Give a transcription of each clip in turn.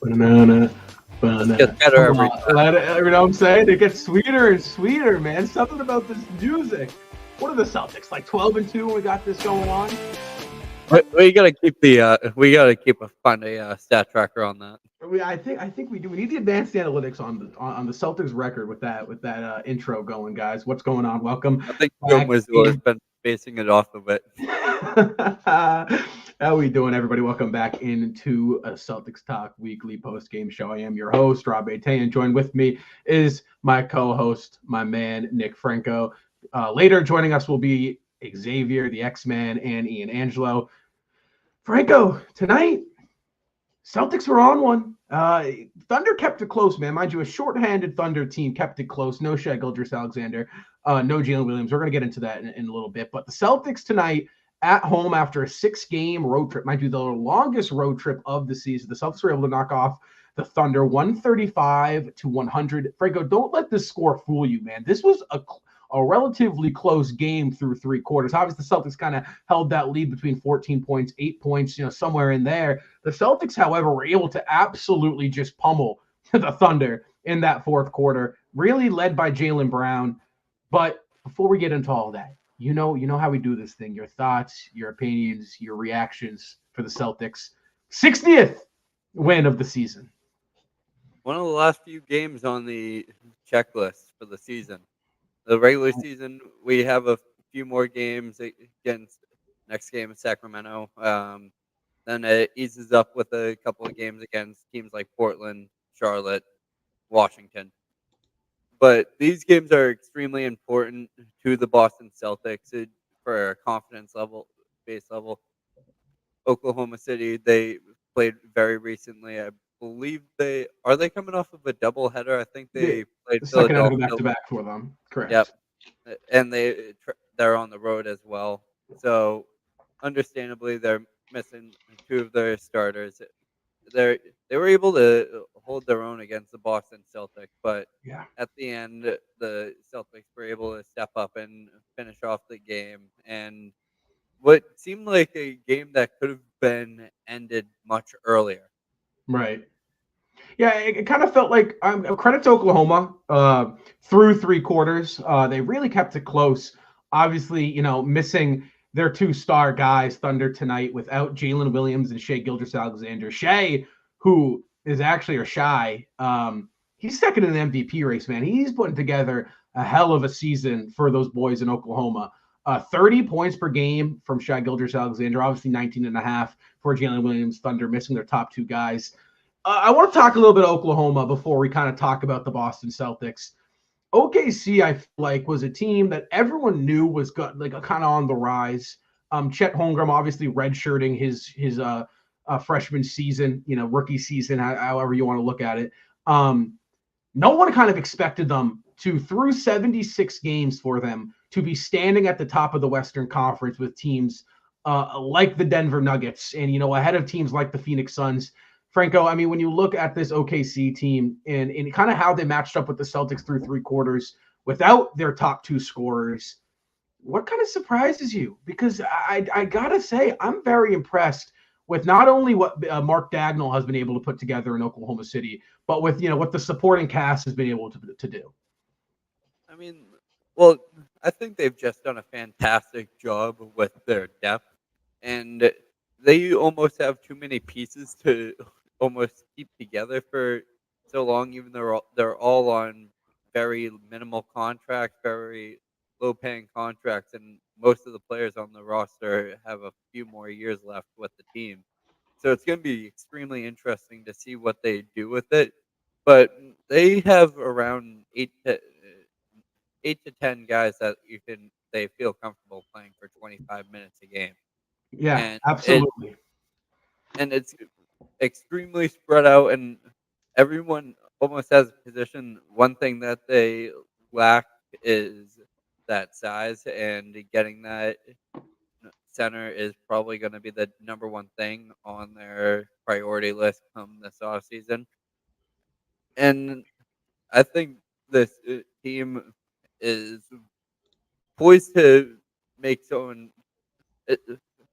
Banana, Just gets banana. better Come every on, time. you know what I'm saying? It gets sweeter and sweeter, man. Something about this music. What are the Celtics, like 12-2 when we got this going on? We gotta keep find a stat tracker on that. I think we do. We need the advanced analytics on the Celtics record with that intro going, guys. What's going on? Welcome I think Film back. Wizard has been basing it off of it. How we doing, everybody? Welcome back into a Celtics Talk weekly post-game show. I am your host, Rob Ate, and joined with me is my co-host, my man, Nick Franco. Later joining us will be Xavier, the X-Man, and Ian Angelo. Franco, tonight, Celtics were on one. Thunder kept it close, man. Mind you, a shorthanded Thunder team kept it close. No Shai Gilgeous-Alexander, no Jalen Williams. We're going to get into that in a little bit. But the Celtics tonight at home after a 6-game road trip, mind you, the longest road trip of the season. The Celtics were able to knock off the Thunder 135-100. Franco, don't let this score fool you, man. This was a relatively close game through 3 quarters. Obviously, the Celtics kind of held that lead between 14 points, 8 points, somewhere in there. The Celtics, however, were able to absolutely just pummel the Thunder in that fourth quarter, really led by Jaylen Brown. But before we get into all that, you know how we do this thing. Your thoughts, your opinions, your reactions for the Celtics. 60th win of the season. One of the last few games on the checklist for the season. The regular season, we have a few more games against next game in Sacramento. Then it eases up with a couple of games against teams like Portland, Charlotte, Washington. But these games are extremely important to the Boston Celtics for a confidence base level. Oklahoma City, they played very recently. I believe they coming off of a doubleheader. I think they played the second Philadelphia back-to-back for them. Correct. Yep, and they're on the road as well. So, understandably, they're missing 2 of their starters. They were able to hold their own against the Boston Celtics, but at the end, the Celtics were able to step up and finish off the game. And what seemed like a game that could have been ended much earlier. Right. Yeah, it kind of felt like credit to Oklahoma through 3 quarters. They really kept it close. Obviously, missing their 2 star guys, Thunder tonight, without Jalen Williams and Shai Gilgeous-Alexander. Shai, who is actually Shai, he's second in the MVP race, man. He's putting together a hell of a season for those boys in Oklahoma. 30 points per game from Shai Gilgeous-Alexander, obviously 19.5 for Jalen Williams. Thunder missing their top 2 guys. I want to talk a little bit of Oklahoma before we kind of talk about the Boston Celtics. OKC, I feel like, was a team that everyone knew was kind of on the rise. Chet Holmgren obviously redshirting his freshman season, rookie season, however you want to look at it. No one kind of expected them to, through 76 games for them, to be standing at the top of the Western Conference with teams like the Denver Nuggets and, ahead of teams like the Phoenix Suns. Franco, I mean, when you look at this OKC team and kind of how they matched up with the Celtics through 3 quarters without their top 2 scorers, what kind of surprises you? Because I got to say, I'm very impressed with not only what Mark Dagnall has been able to put together in Oklahoma City, but with, what the supporting cast has been able to do. I mean, well, I think they've just done a fantastic job with their depth, and they almost have too many pieces to almost keep together for so long. Even though they're all on very minimal contracts, very low-paying contracts, and most of the players on the roster have a few more years left with the team. So it's going to be extremely interesting to see what they do with it. But they have around 8 to 10 guys that they feel comfortable playing for 25 minutes a game. Yeah, And absolutely. It's extremely spread out, and everyone almost has a position. One thing that they lack is that size, and getting that center is probably going to be the number one thing on their priority list come this offseason. And I think this team is poised to make someone.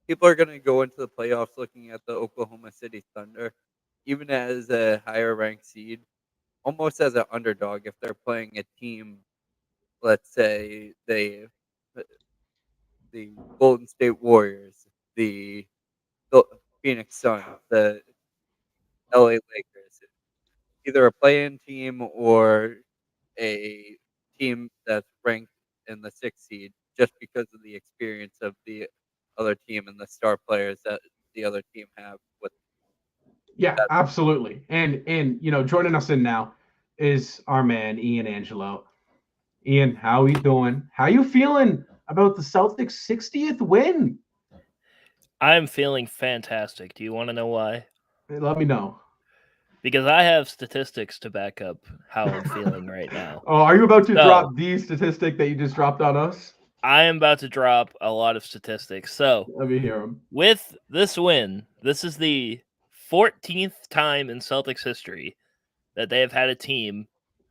People are going to go into the playoffs looking at the Oklahoma City Thunder even as a higher ranked seed, almost as an underdog if they're playing a team. Let's say the Golden State Warriors, the Phil- Phoenix Suns, the LA Lakers, either a play-in team or a team that's ranked in the sixth seed, just because of the experience of the other team and the star players that the other team have. With Yeah, that, absolutely. And joining us in now is our man Ian Angelo. Ian, how you doing? How you feeling about the Celtics' 60th win? I'm feeling fantastic. Do you want to know why? Let me know. Because I have statistics to back up how I'm feeling right now. Oh, are you about to So, drop the statistic that you just dropped on us? I am about to drop a lot of statistics. So, Let me hear them. with this win, this is the 14th time in Celtics history that they have had a team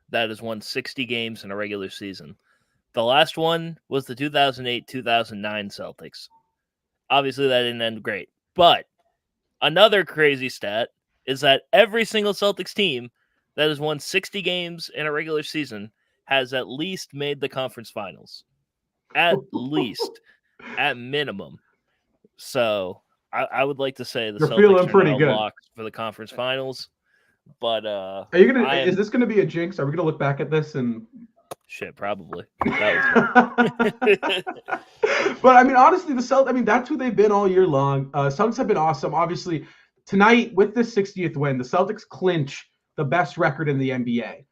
that has won 60 games in a regular season. The last one was the 2008-2009 Celtics. Obviously, that didn't end great. But another crazy stat is that every single Celtics team that has won 60 games in a regular season has at least made the conference finals. At least, at minimum. So I would like to say the You're feeling Celtics are pretty now good. locked for the conference finals. But Are you gonna? I Is am this gonna be a jinx? Are we gonna look back at this and? shit, probably. That was good. But I mean, honestly, the Celtics. I mean, that's who they've been all year long. Celtics have been awesome. Obviously, tonight with this 60th win, the Celtics clinch the best record in the NBA.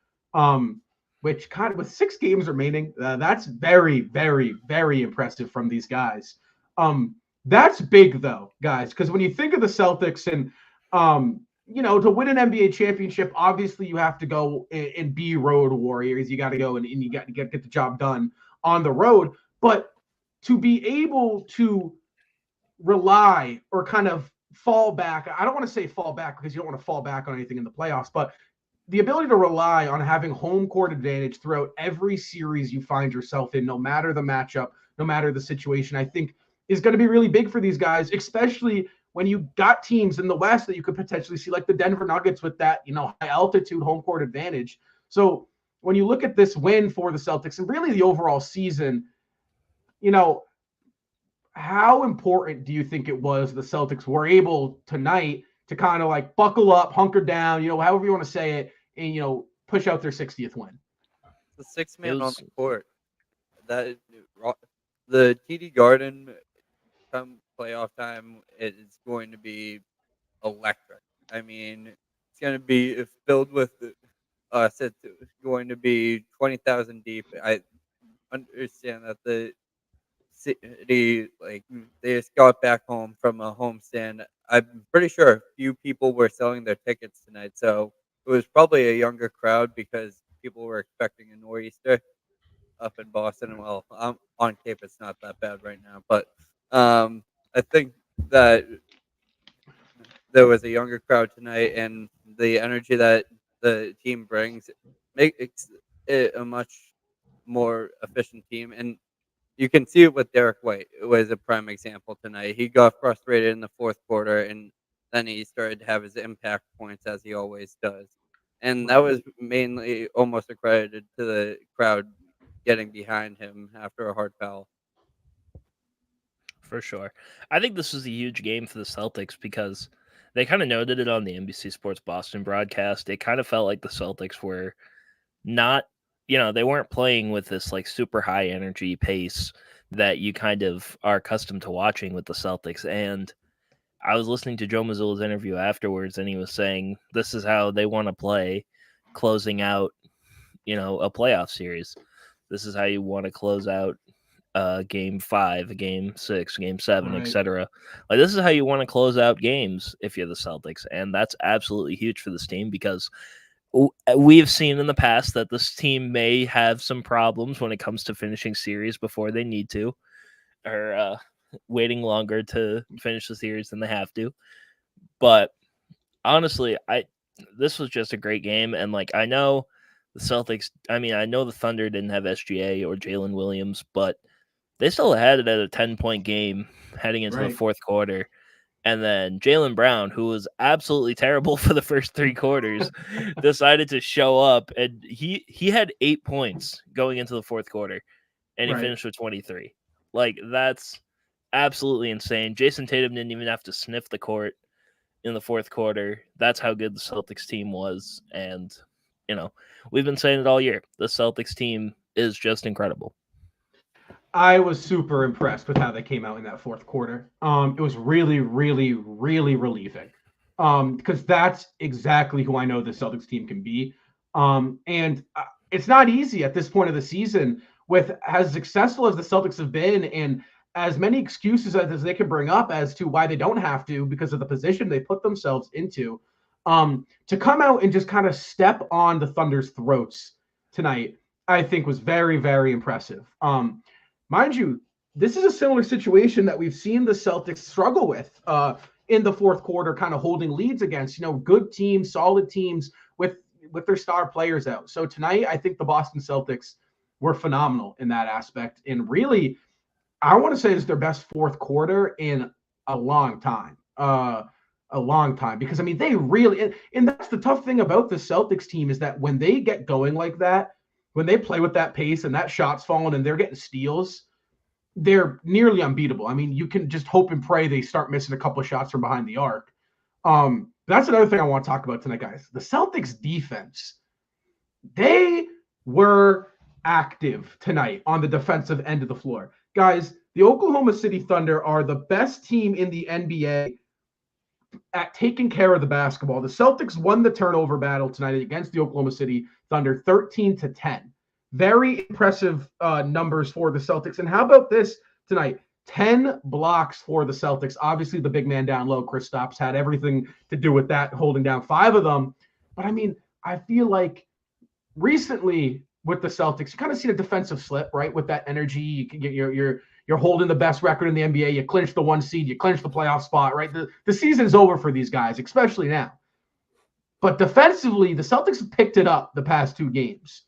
Which kind of with 6 games remaining, that's very, very, very impressive from these guys. That's big though, guys, because when you think of the Celtics and to win an NBA championship, obviously you have to go and be road warriors. You got to go and you got to get the job done on the road. But to be able to rely or kind of fall back, I don't want to say fall back because you don't want to fall back on anything in the playoffs, but the ability to rely on having home court advantage throughout every series you find yourself in, no matter the matchup, no matter the situation, I think is going to be really big for these guys, especially when you got teams in the West that you could potentially see, like the Denver Nuggets with that, high altitude home court advantage. So when you look at this win for the Celtics and really the overall season, how important do you think it was the Celtics were able tonight to kind of like buckle up, hunker down, however you want to say it, and push out their 60th win? the sixth It man on was the court, that the TD Garden come playoff time is going to be electric. I mean, it's going to be filled with us. It's going to be 20,000 deep. I understand that the city, like, they just got back home from a homestand. I'm pretty sure a few people were selling their tickets tonight, so it was probably a younger crowd because people were expecting a nor'easter up in Boston. Well, on Cape, it's not that bad right now, but I think that there was a younger crowd tonight, and the energy that the team brings makes it a much more efficient team. And you can see it with Derek White. It was a prime example tonight. He got frustrated in the fourth quarter, and then he started to have his impact points as he always does. And that was mainly almost accredited to the crowd getting behind him after a hard foul. for sure. I think this was a huge game for the Celtics because they kind of noted it on the NBC Sports Boston broadcast. It kind of felt like the Celtics were not, they weren't playing with this like super high energy pace that you kind of are accustomed to watching with the Celtics. And I was listening to Joe Mazzulla's interview afterwards, and he was saying this is how they want to play closing out, a playoff series. This is how you want to close out game 5, game 6, game 7, Right. etc. Like this is how you want to close out games if you're the Celtics, and that's absolutely huge for this team because we've seen in the past that this team may have some problems when it comes to finishing series before they need to, or waiting longer to finish the series than they have to. But honestly, this was just a great game, and like I know the Celtics. I mean, I know the Thunder didn't have SGA or Jalen Williams, but they still had it at a 10-point game heading into the Right. fourth quarter. And then Jaylen Brown, who was absolutely terrible for the first 3 quarters, decided to show up, and he had 8 points going into the fourth quarter, and he finished with 23. Like, that's absolutely insane. Jason Tatum didn't even have to sniff the court in the fourth quarter. That's how good the Celtics team was, and we've been saying it all year. The Celtics team is just incredible. I was super impressed with how they came out in that fourth quarter. It was really, really, really relieving. Because that's exactly who I know the Celtics team can be. And it's not easy at this point of the season with as successful as the Celtics have been and as many excuses as they can bring up as to why they don't have to because of the position they put themselves into. To come out and just kind of step on the Thunder's throats tonight, I think was very, very impressive. Mind you, this is a similar situation that we've seen the Celtics struggle with in the fourth quarter, kind of holding leads against, good teams, solid teams with their star players out. So tonight, I think the Boston Celtics were phenomenal in that aspect. And really, I want to say it's their best fourth quarter in a long time. Because, I mean, they really – and that's the tough thing about the Celtics team is that when they get going like that, when they play with that pace and that shot's falling and they're getting steals, they're nearly unbeatable. I mean, you can just hope and pray they start missing a couple of shots from behind the arc. That's another thing I want to talk about tonight, guys. The Celtics defense, they were active tonight on the defensive end of the floor. Guys, the Oklahoma City Thunder are the best team in the NBA at taking care of the basketball. The Celtics won the turnover battle tonight against the Oklahoma City Thunder 13-10. Very impressive numbers for the Celtics. And how about this tonight? 10 blocks for the Celtics. Obviously, the big man down low, Kristaps, had everything to do with that, holding down 5 of them. But, I mean, I feel like recently with the Celtics, you kind of see the defensive slip, right, with that energy. You're holding the best record in the NBA. You clinch the 1 seed. You clinch the playoff spot, right? The season's over for these guys, especially now. But defensively, the Celtics have picked it up the past 2 games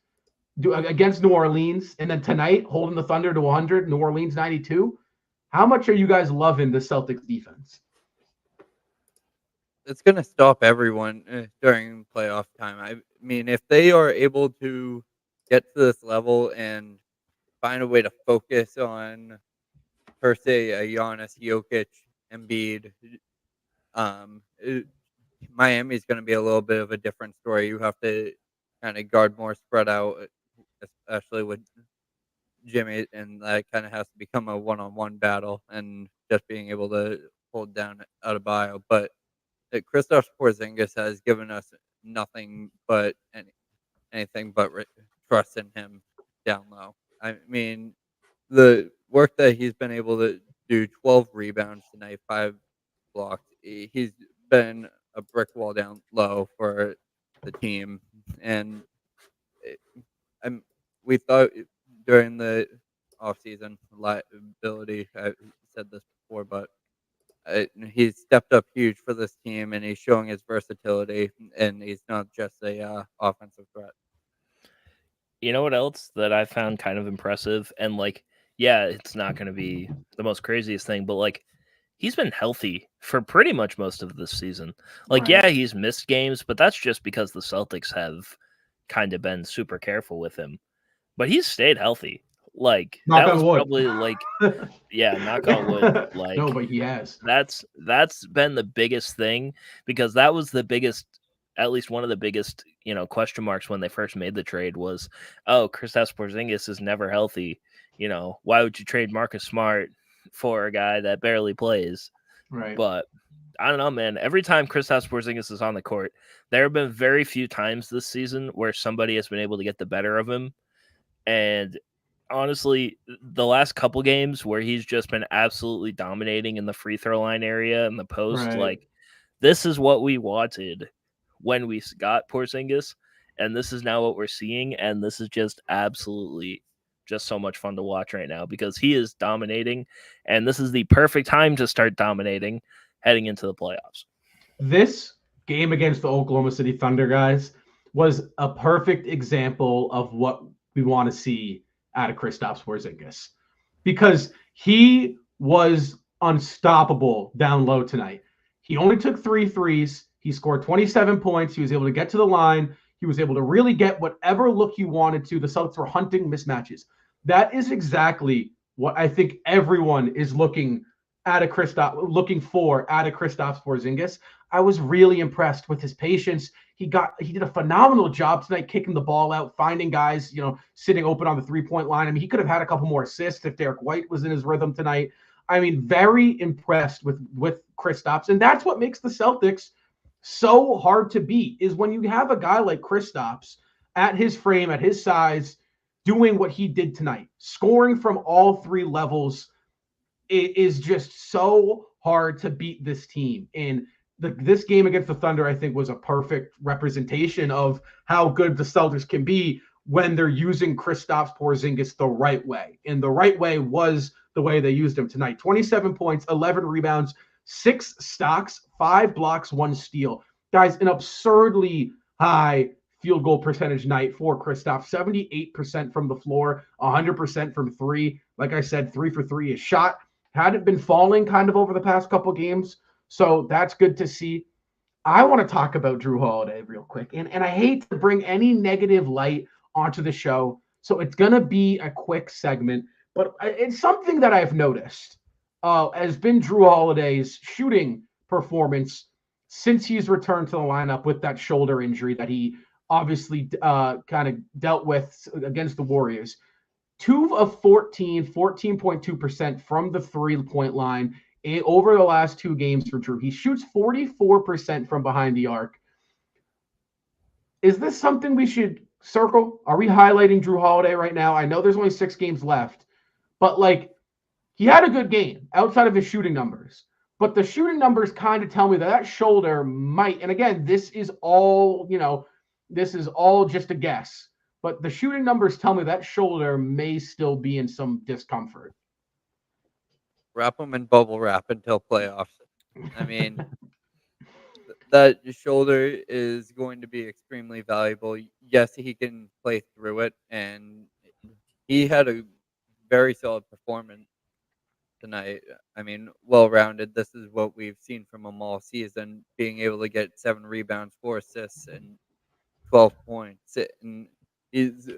against New Orleans. And then tonight, holding the Thunder to 100, New Orleans 92. How much are you guys loving the Celtics defense? It's going to stop everyone during playoff time. I mean, if they are able to get to this level and find a way to focus on, per se, a Giannis, Jokic, Embiid, Miami's going to be a little bit of a different story. You have to kind of guard more spread out, especially with Jimmy, and that kind of has to become a one-on-one battle and just being able to hold down Adebayo. But Kristaps Porzingis has given us nothing but anything but trust in him down low. I mean, the work that he's been able to do, 12 rebounds tonight, 5 blocks. He's been a brick wall down low for the team. And we thought during the offseason liability, I said this before, but he's stepped up huge for this team, and he's showing his versatility, and he's not just a offensive threat. You know what else that I found kind of impressive? And, yeah, it's not going to be the most craziest thing, but, he's been healthy for pretty much most of this season. Right. Yeah, he's missed games, but that's just because the Celtics have kind of been super careful with him. But he's stayed healthy. Knock that on was wood. probably yeah, knock on wood. No, but he has. That's been the biggest thing, because that was the biggest, at least one of the biggest, question marks when they first made the trade was, oh, Kristaps Porzingis is never healthy. Why would you trade Marcus Smart for a guy that barely plays? Right. But I don't know, man. Every time Kristaps Porzingis is on the court, there have been very few times this season where somebody has been able to get the better of him. And honestly, the last couple games where he's just been absolutely dominating in the free throw line area and the post, Right. This is what we wanted when we got Porzingis, and this is now what we're seeing, and this is just absolutely just so much fun to watch right now, because he is dominating, and this is the perfect time to start dominating heading into the playoffs. This game against the Oklahoma City Thunder, guys, was a perfect example of what we want to see out of Kristaps Porzingis, because he was unstoppable down low tonight. He only took 3 threes. He scored 27 points. He was able to get to the line. He was able to really get whatever look he wanted to. The Celtics were hunting mismatches. That is exactly what I think everyone is looking for out of Kristaps Porzingis. I was really impressed with his patience. He did a phenomenal job tonight, kicking the ball out, finding guys, sitting open on the 3-point line. I mean, he could have had a couple more assists if Derek White was in his rhythm tonight. I mean, very impressed with Kristaps, and that's what makes the Celtics so hard to beat. Is when you have a guy like Kristaps at his frame, at his size, doing what he did tonight, scoring from all 3 levels. It is just so hard to beat this team. And this game against the Thunder, I think, was a perfect representation of how good the Celtics can be when they're using Kristaps Porzingis the right way. And the right way was the way they used him tonight. 27 points, 11 rebounds, 6 stocks, 5 blocks, 1 steal. Guys, an absurdly high field goal percentage night for Kristaps. 78% from the floor, 100% from 3. Like I said, 3 for 3 is shot. Hadn't been falling kind of over the past couple games. So that's good to see. I want to talk about Jrue Holiday real quick. And I hate to bring any negative light onto the show. So it's going to be a quick segment. But it's something that I've noticed has been Jrue Holiday's shooting performance since he's returned to the lineup with that shoulder injury that he obviously kind of dealt with against the Warriors. 2 of 14, 14.2% from the 3-point line over the last 2 games for Jrue. He shoots 44% from behind the arc. Is this something we should circle? Are we highlighting Jrue Holiday right now? I know there's only 6 games left, but he had a good game outside of his shooting numbers. But the shooting numbers kind of tell me that shoulder might, and again, this is all just a guess. But the shooting numbers tell me that shoulder may still be in some discomfort. Wrap them in bubble wrap until playoffs. I mean, that shoulder is going to be extremely valuable. Yes, he can play through it, and he had a very solid performance tonight. I mean, well-rounded. This is what we've seen from him all season, being able to get 7 rebounds, 4 assists, and 12 points. And he's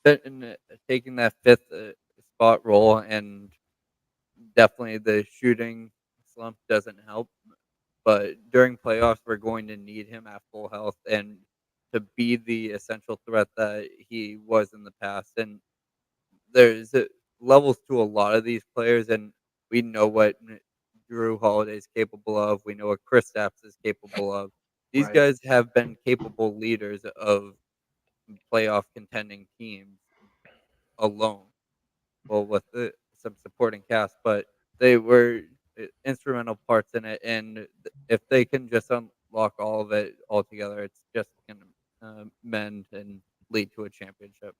taking that 5th spot role, and definitely the shooting slump doesn't help. But during playoffs, we're going to need him at full health and to be the essential threat that he was in the past. And there's levels to a lot of these players, and we know what Jrue Holiday is capable of. We know what Kristaps is capable of. These guys have been capable leaders of playoff contending teams alone. Well, with some supporting cast, but they were instrumental parts in it. And if they can just unlock all of it altogether, it's just going to mend and lead to a championship.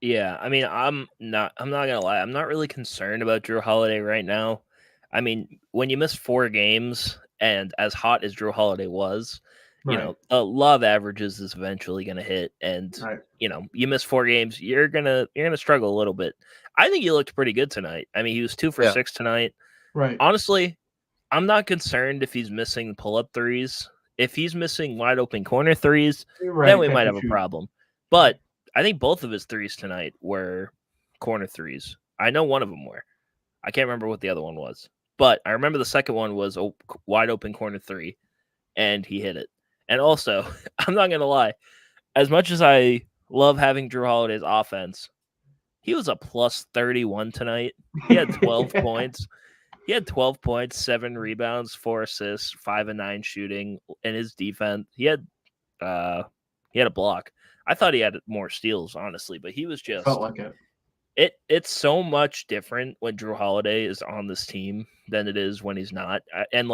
Yeah, I mean, I'm not gonna lie, I'm not really concerned about Jrue Holiday right now. I mean, when you miss 4 games, and as hot as Jrue Holiday was, a law of averages is eventually gonna hit, and you miss 4 games, you're gonna struggle a little bit. I think he looked pretty good tonight. I mean, he was 2 for 6 tonight. Right. Honestly, I'm not concerned if he's missing pull-up threes. If he's missing wide open corner threes, then we might have a problem. But I think both of his threes tonight were corner threes. I know one of them were. I can't remember what the other one was. But I remember the second one was a wide open corner 3, and he hit it. And also, I'm not going to lie, as much as I love having Jrue Holiday's offense, he was a plus 31 tonight. He had 12 points. He had 12 points, 7 rebounds, 4 assists, 5 and 9 shooting. And his defense, he had a block. I thought he had more steals, honestly, but he was just felt like it. It's so much different when Jrue Holiday is on this team than it is when he's not. And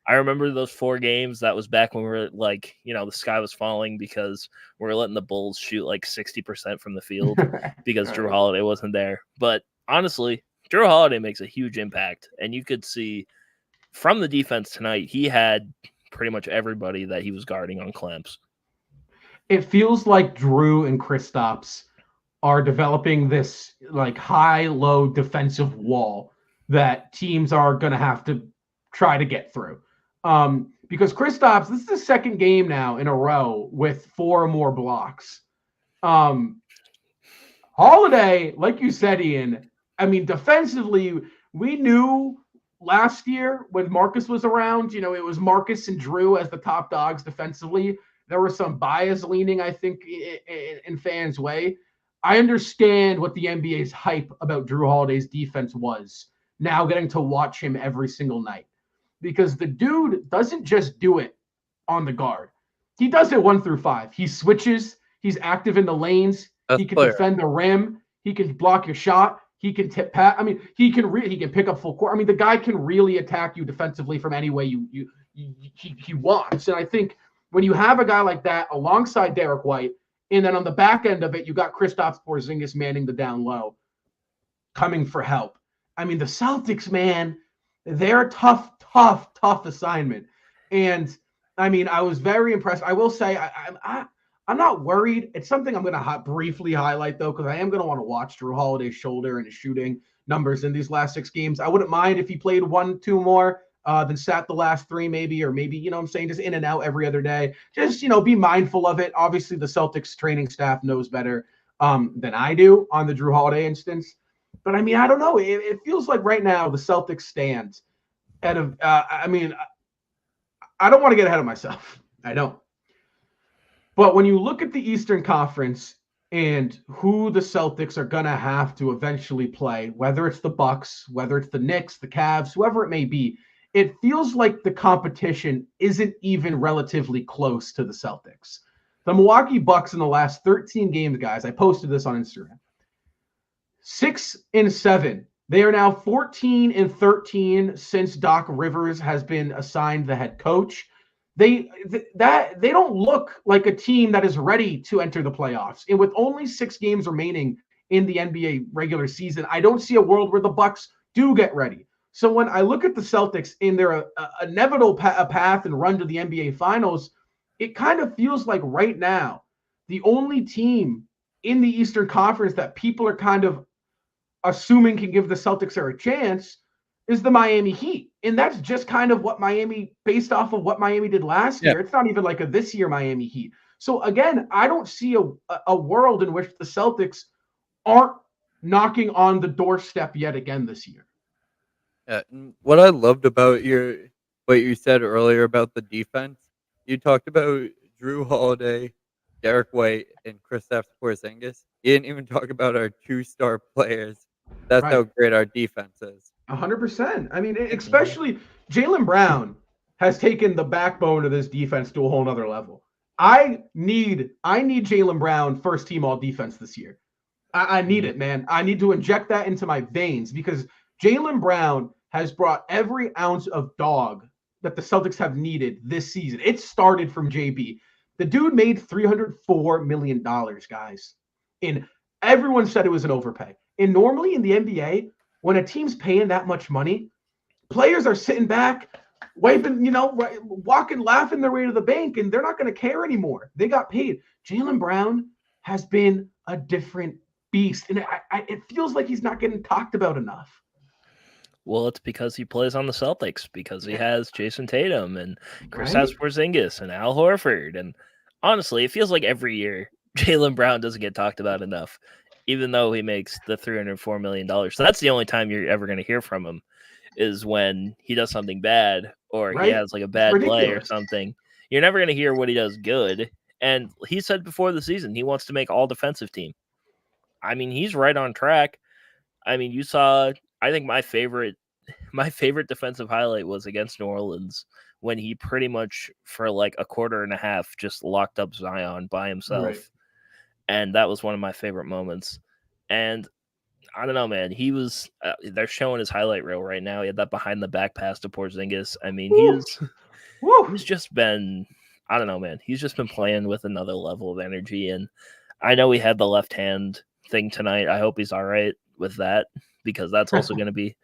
I remember those 4 games. That was back when we were the sky was falling because we were letting the Bulls shoot 60% from the field because Jrue Holiday wasn't there. But honestly, Jrue Holiday makes a huge impact, and you could see from the defense tonight, he had pretty much everybody that he was guarding on clamps. It feels like Jrue and Kristaps are developing this high-low defensive wall that teams are going to have to try to get through. Because Kristaps, this is the second game now in a row with 4 or more blocks. Holiday, like you said, Ian, I mean, defensively, we knew last year when Marcus was around, it was Marcus and Drew as the top dogs defensively. There was some bias leaning, I think, in fans' way. I understand what the NBA's hype about Drew Holiday's defense was, now getting to watch him every single night. Because the dude doesn't just do it on the guard. He does it 1 through 5. He switches. He's active in the lanes. He can defend the rim. He can block your shot. He can tip pat. I mean, he can pick up full court. I mean, the guy can really attack you defensively from any way he wants. And I think when you have a guy like that alongside Derek White, and then on the back end of it, you got Kristaps Porzingis manning the down low, coming for help. I mean, the Celtics, man, they're a tough assignment. And I mean, I was very impressed. I will say, I'm not worried. It's something I'm going to briefly highlight, though, because I am going to want to watch Drew Holiday's shoulder and his shooting numbers in these last 6 games. I wouldn't mind if he played 1, 2 more than sat the last 3, maybe, or maybe, I'm saying, just in and out every other day. Just, be mindful of it. Obviously, the Celtics training staff knows better than I do on the Drew Holiday instance. But, I mean, I don't know. It feels like right now the Celtics stand at a I mean, I don't want to get ahead of myself. I don't. But when you look at the Eastern Conference and who the Celtics are going to have to eventually play, whether it's the Bucks, whether it's the Knicks, the Cavs, whoever it may be, it feels like the competition isn't even relatively close to the Celtics. The Milwaukee Bucks in the last 13 games, guys, I posted this on Instagram, 6-7. They are now 14-13 since Doc Rivers has been assigned the head coach. They don't look like a team that is ready to enter the playoffs. And with only 6 games remaining in the NBA regular season, I don't see a world where the Bucks do get ready. So when I look at the Celtics in their inevitable path and run to the NBA Finals, it kind of feels like right now the only team in the Eastern Conference that people are kind of assuming can give the Celtics a chance is the Miami Heat. And that's just kind of what Miami, based off of what Miami did last year. It's not even like a this year Miami Heat. So again, I don't see a world in which the Celtics aren't knocking on the doorstep yet again this year. Yeah, what I loved about what you said earlier about the defense, you talked about Drew Holiday, Derek White, and Kristaps Porzingis. You didn't even talk about our 2-star players. That's right. How great our defense is. 100%. I mean, especially Jaylen Brown has taken the backbone of this defense to a whole nother level. I need Jaylen Brown first team all defense this year. I need it, man. I need to inject that into my veins because Jaylen Brown has brought every ounce of dog that the Celtics have needed this season. It started from JB. The dude made $304 million, guys. And everyone said it was an overpay. And normally in the NBA, when a team's paying that much money, players are sitting back, wiping, walking, laughing their way to the bank, and they're not going to care anymore. They got paid. Jaylen Brown has been a different beast, and it feels like he's not getting talked about enough. Well, it's because he plays on the Celtics, because he has Jason Tatum and Kristaps Porzingis and Al Horford. And honestly, it feels like every year Jaylen Brown doesn't get talked about enough, even though he makes the $304 million. So that's the only time you're ever going to hear from him is when he does something bad or he has like a bad play or something. You're never going to hear what he does good. And he said before the season he wants to make all defensive team. I mean, he's right on track. I mean, you saw, I think my favorite defensive highlight was against New Orleans when he pretty much for like a quarter and a half just locked up Zion by himself. Right. And that was one of my favorite moments. And I don't know, man, he was, they're showing his highlight reel right now. He had that behind the back pass to Porzingis. I mean, he's just been, I don't know, man, he's just been playing with another level of energy. And I know he had the left hand thing tonight. I hope he's all right with that, because that's also going to be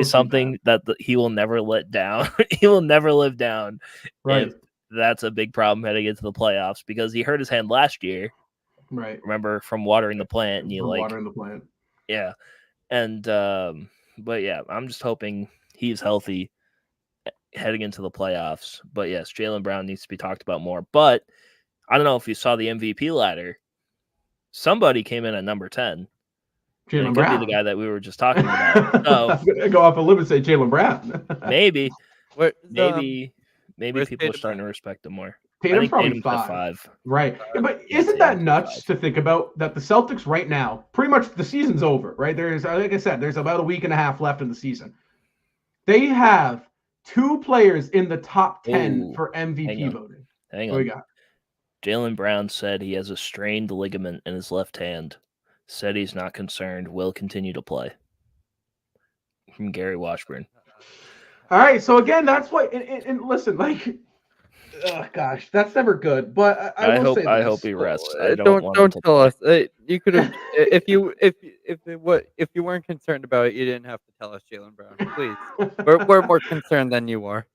something that he will never let down. He will never live down. Right. If that's a big problem heading into the playoffs, because he hurt his hand last year. Right. Remember, from watering the plant, and watering the plant. Yeah. And but yeah, I'm just hoping he's healthy heading into the playoffs. But yes, Jaylen Brown needs to be talked about more. But I don't know if you saw the MVP ladder. Somebody came in at number 10. Jaylen It could Brown. be the guy that we were just talking about. So I'm gonna go off a limb and say Jaylen Brown. maybe Where's people Tatum are starting at? to respect him more. Tatum's I think probably Tatum's at 5. Right. Yeah, but Yeah, isn't that Tatum's at nuts 5. to think about that the Celtics right now, pretty much the season's over, right? There's, like I said, there's about a week and a half left in the season. They have 2 players in the top 10 Ooh, for MVP hang on. voting. Hang What on. we got? Jaylen Brown said he has a strained ligament in his left hand. Said he's not concerned. Will continue to play. From Gary Washburn. All right. So again, that's what. And listen, like, oh gosh, that's never good. But I will say this. I hope he rests. I don't want him to tell play. us. You could have if you weren't concerned about it, you didn't have to tell us, Jaylen Brown. Please, we're more concerned than you are.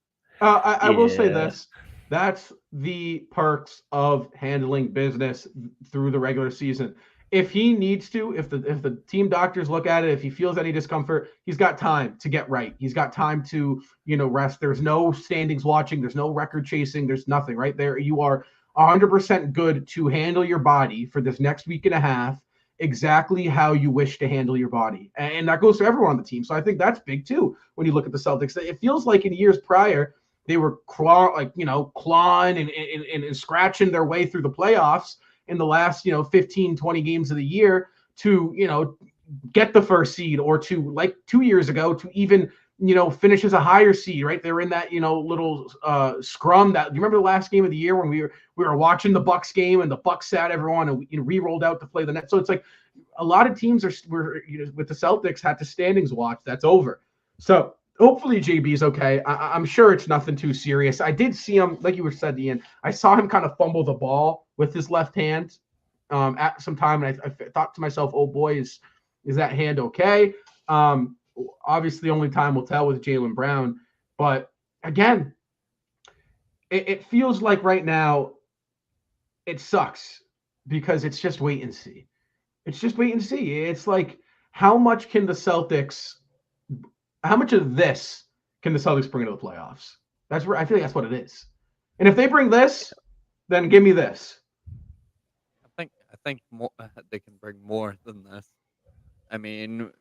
I will say Yeah. this. That's the perks of handling business through the regular season. If he needs to, if the team doctors look at it, if he feels any discomfort, he's got time to get right. He's got time to, rest. There's no standings watching. There's no record chasing. There's nothing right there. You are 100% good to handle your body for this next week and a half exactly how you wish to handle your body. And that goes to everyone on the team. So I think that's big too when you look at the Celtics. It feels like in years prior, they were clawing and scratching their way through the playoffs in the last 15 20 games of the year to get the first seed, or to, like 2 years ago, to even finish as a higher seed, right? They were in that little scrum. That, do you remember the last game of the year when we were watching the Bucks game and the Bucks sat everyone and we rolled out to play the net? So it's like a lot of teams were with the Celtics had to standings watch. That's over. So hopefully JB's okay. I'm sure it's nothing too serious. I did see him, like you were said, Ian. I saw him kind of fumble the ball with his left hand at some time, and I thought to myself, "Oh boy, is that hand okay?" Obviously, only time will tell with Jaylen Brown. But again, it feels like right now it sucks because it's just wait and see. It's just wait and see. It's like, how much of this can the Celtics bring into the playoffs? That's where I feel like that's what it is. And if they bring this, then give me this. I think more, they can bring more than this. I mean,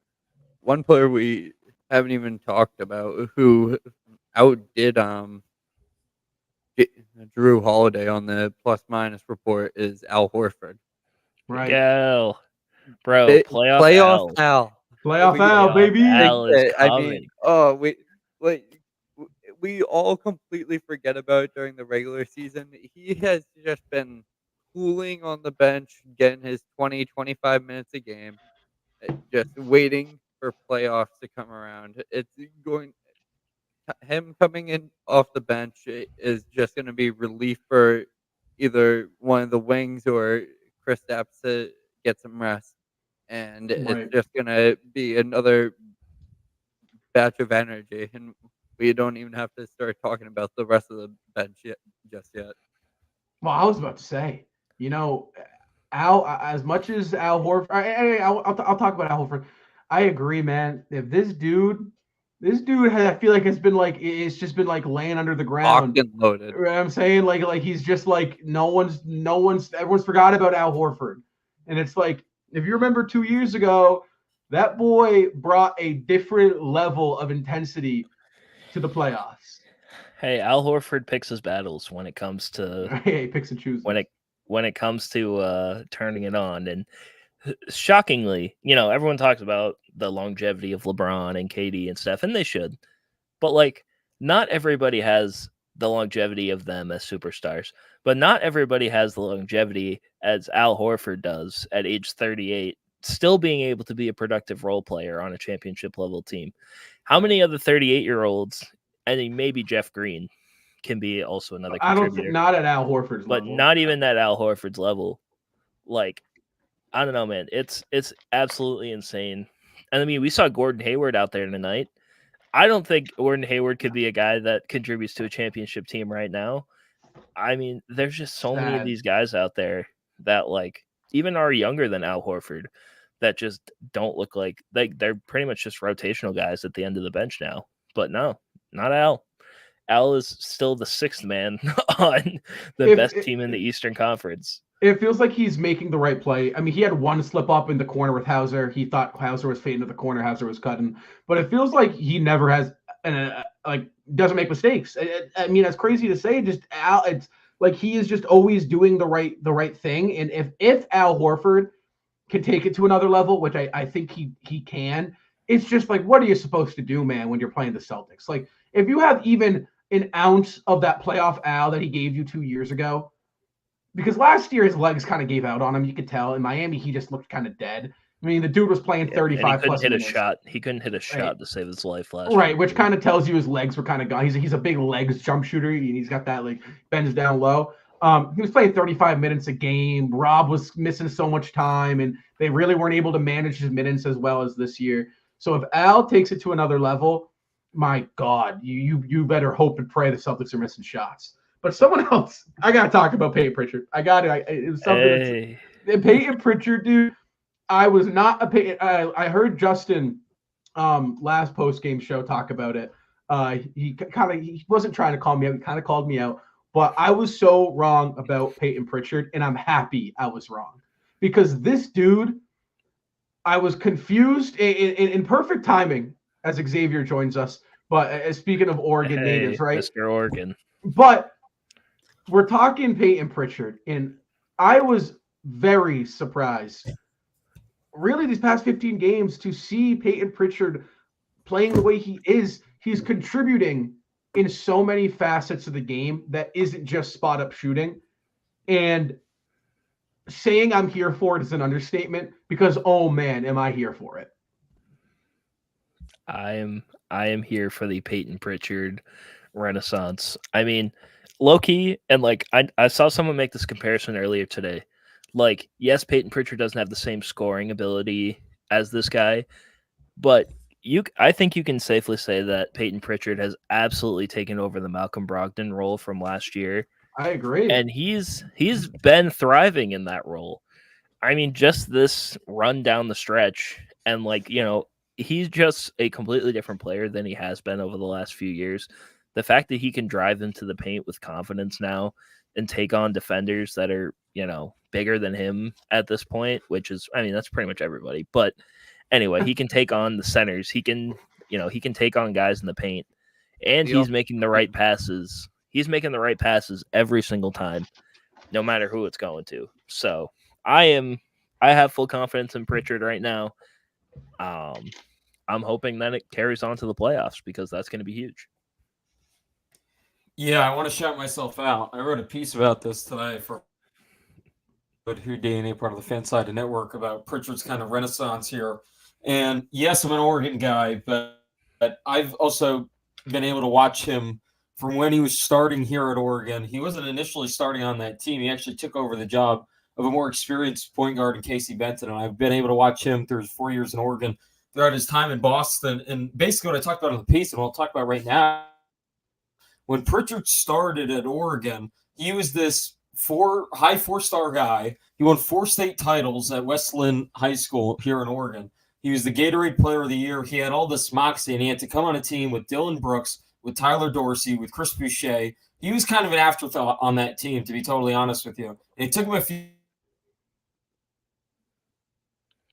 one player we haven't even talked about who outdid Drew Holiday on the plus-minus report is Al Horford. Right. Al. Bro, playoff Al. Playoff Al, baby. Al is coming. We all completely forget about it during the regular season. He has just been cooling on the bench, getting his 20, 25 minutes a game, just waiting for playoffs to come around. Him coming in off the bench is just going to be relief for either one of the wings or Kristaps to get some rest. And Right. it's just going to be another batch of energy. And we don't even have to start talking about the rest of the bench just yet. Well, I was about to say, Al, as much as Al Horford, I'll talk about Al Horford. I agree, man. If this dude I feel like it's just been like laying under the ground. Locked and loaded. You know what I'm saying? Like he's just like everyone's forgot about Al Horford. And it's like, if you remember 2 years ago, that boy brought a different level of intensity to the playoffs. Hey, Al Horford picks his battles when it comes to he picks and chooses. when it comes to turning it on. And shockingly, everyone talks about the longevity of LeBron and KD and stuff, and they should. But like, not everybody has the longevity of them as superstars. But not everybody has the longevity as Al Horford does at age 38, still being able to be a productive role player on a championship level team. How many other 38-year-olds, and maybe Jeff Green, can be also another contributor? Not at Al Horford's level. But not even at Al Horford's level. Like, I don't know, man. It's absolutely insane. And I mean, we saw Gordon Hayward out there tonight. I don't think Gordon Hayward could be a guy that contributes to a championship team right now. I mean, there's just so many of these guys out there that, like, even are younger than Al Horford, that just don't look like they're pretty much just rotational guys at the end of the bench now. But no, not Al. Al is still the sixth man on the best team in the Eastern Conference. It feels like he's making the right play. I mean, he had one slip up in the corner with Hauser. He thought Hauser was fading to the corner. Hauser was cutting. But it feels like he never has, doesn't make mistakes. I mean, that's crazy to say. Just Al, it's like he is just always doing the right thing. And if Al Horford can take it to another level, which I think he can, it's just like, what are you supposed to do, man, when you're playing the Celtics? Like, if you have even an ounce of that playoff Al that he gave you 2 years ago, because last year his legs kind of gave out on him. You could tell in Miami he just looked kind of dead. I mean, the dude was playing 35 plus minutes. He couldn't hit a shot to save his life last year. Right, year. Which kind of tells you his legs were kind of gone. He's a big legs jump shooter, and he's got that like bends down low. He was playing 35 minutes a game. Rob was missing so much time, and they really weren't able to manage his minutes as well as this year. So if Al takes it to another level, my God, you better hope and pray the Celtics are missing shots. But someone else, I gotta talk about Peyton Pritchard. I got it. It was something. Peyton Pritchard, dude. I was not a Peyton. I heard Justin last post game show talk about it. He wasn't trying to call me out. He kind of called me out. But I was so wrong about Peyton Pritchard, and I'm happy I was wrong because this dude, I was confused in perfect timing as Xavier joins us. But speaking of Oregon natives, right? Mr. Oregon. But we're talking Peyton Pritchard, and I was very surprised, really, these past 15 games to see Peyton Pritchard playing the way he is. He's contributing in so many facets of the game that isn't just spot-up shooting. And saying I'm here for it is an understatement because, oh, man, am I here for it. I am here for the Peyton Pritchard renaissance. I mean, low-key, and like I saw someone make this comparison earlier today. Like, yes, Peyton Pritchard doesn't have the same scoring ability as this guy, but I think you can safely say that Peyton Pritchard has absolutely taken over the Malcolm Brogdon role from last year. I agree. And he's been thriving in that role. I mean, just this run down the stretch, and like, you know, he's just a completely different player than he has been over the last few years. The fact that he can drive into the paint with confidence now and take on defenders that are, you know, bigger than him at this point, which is, I mean, that's pretty much everybody. But anyway, he can take on the centers. He can take on guys in the paint, and he's making the right passes. He's making the right passes every single time, no matter who it's going to. So I have full confidence in Pritchard right now. I'm hoping that it carries on to the playoffs because that's going to be huge. Yeah, I want to shout myself out. I wrote a piece about this today for Houdini, part of the Fansided Network, about Pritchard's kind of renaissance here. And yes, I'm an Oregon guy, but I've also been able to watch him from when he was starting here at Oregon. He wasn't initially starting on that team. He actually took over the job of a more experienced point guard in Casey Benton. And I've been able to watch him through his 4 years in Oregon, throughout his time in Boston. And basically what I talked about in the piece, and what I'll talk about right now, when Pritchard started at Oregon, he was this high four-star guy. He won 4 state titles at Westland High School here in Oregon. He was the Gatorade Player of the Year. He had all this moxie, and he had to come on a team with Dylan Brooks, with Tyler Dorsey, with Chris Boucher. He was kind of an afterthought on that team, to be totally honest with you. And it took him a few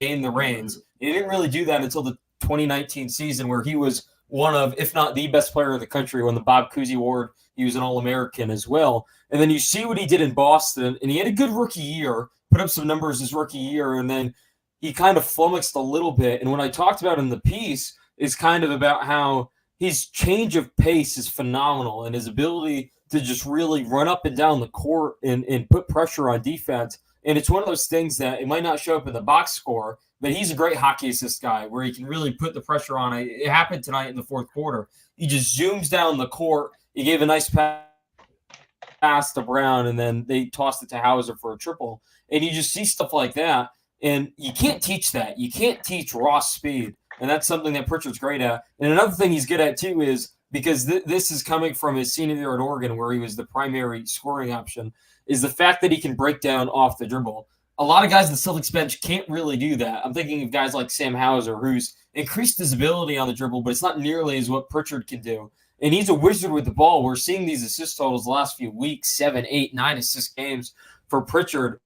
gain the reins. He didn't really do that until the 2019 season, where he was one of, if not the best player in the country, won the Bob Cousy Award. He was an All-American as well. And then you see what he did in Boston, and he had a good rookie year, put up some numbers his rookie year, and then he kind of flummoxed a little bit. And what I talked about in the piece is kind of about how his change of pace is phenomenal, and his ability to just really run up and down the court and put pressure on defense. And it's one of those things that it might not show up in the box score, but he's a great hockey assist guy where he can really put the pressure on it. It happened tonight in the fourth quarter. He just zooms down the court. He gave a nice pass to Brown, and then they tossed it to Hauser for a triple. And you just see stuff like that. And you can't teach that. You can't teach raw speed. And that's something that Pritchard's great at. And another thing he's good at, too, is because this is coming from his senior year at Oregon, where he was the primary scoring option, is the fact that he can break down off the dribble. A lot of guys in the Celtics bench can't really do that. I'm thinking of guys like Sam Hauser, who's increased his ability on the dribble, but it's not nearly as what Pritchard can do. And he's a wizard with the ball. We're seeing these assist totals the last few weeks, 7, 8, 9 assist games for Pritchard.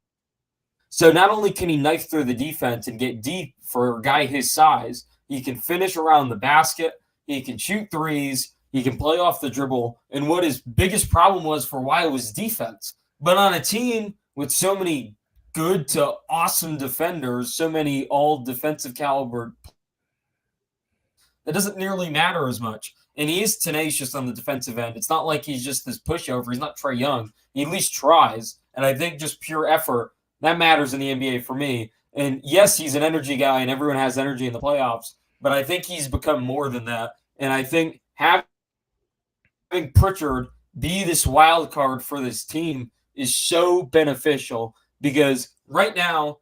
So not only can he knife through the defense and get deep for a guy his size, he can finish around the basket, he can shoot threes, he can play off the dribble. And what his biggest problem was for a while was defense. But on a team with so many good to awesome defenders, so many all defensive caliber, that doesn't nearly matter as much. And he is tenacious on the defensive end. It's not like he's just this pushover. He's not Trae Young. He at least tries. And I think just pure effort, that matters in the NBA for me. And yes, he's an energy guy, and everyone has energy in the playoffs. But I think he's become more than that. And I think having Pritchard be this wild card for this team is so beneficial because right now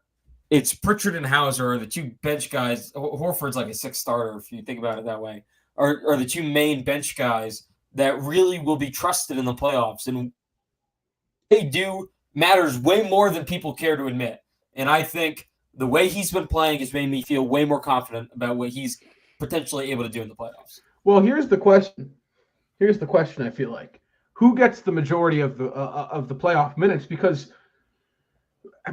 it's Pritchard and Hauser are the two bench guys. Horford's like a sixth starter if you think about it that way. Are the two main bench guys that really will be trusted in the playoffs. And they do matters way more than people care to admit. And I think the way he's been playing has made me feel way more confident about what he's potentially able to do in the playoffs. Well, here's the question. I feel like who gets the majority of the playoff minutes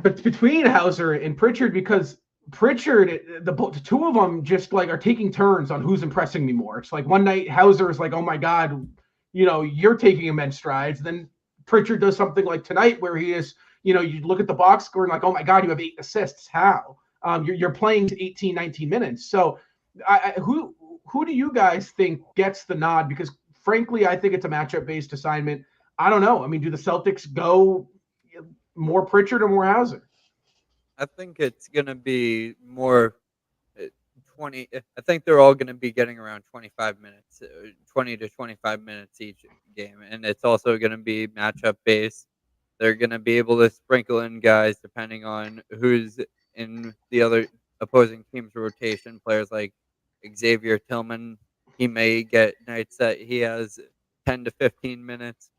but between Hauser and Pritchard, because Pritchard, the two of them just like are taking turns on who's impressing me more. It's like one night Hauser is like, oh my God, you're taking immense strides. Then Pritchard does something like tonight where he is, you look at the box score and like, oh my God, you have 8 assists. How? You're playing 18, 19 minutes. So who do you guys think gets the nod? Because frankly, I think it's a matchup-based assignment. I don't know. I mean, do the Celtics go more Pritchard or more Hauser? I think it's going to be more 20. I think they're all going to be getting around 25 minutes, 20 to 25 minutes each game. And it's also going to be matchup based. They're going to be able to sprinkle in guys depending on who's in the other opposing team's rotation. Players like Xavier Tillman, he may get nights that he has 10 to 15 minutes.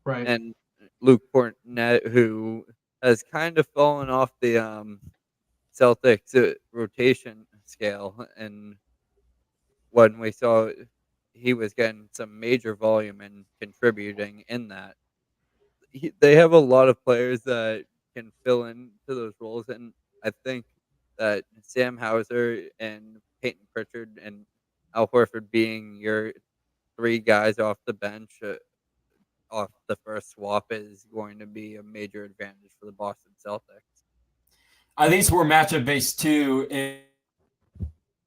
Right. And Luke Kornet, who has kind of fallen off the Celtics rotation scale. And when we saw he was getting some major volume and contributing in that, they have a lot of players that can fill into those roles. And I think that Sam Hauser and Peyton Pritchard and Al Horford being your 3 guys off the bench off the first swap is going to be a major advantage for the Boston Celtics. I think it's more matchup based too. And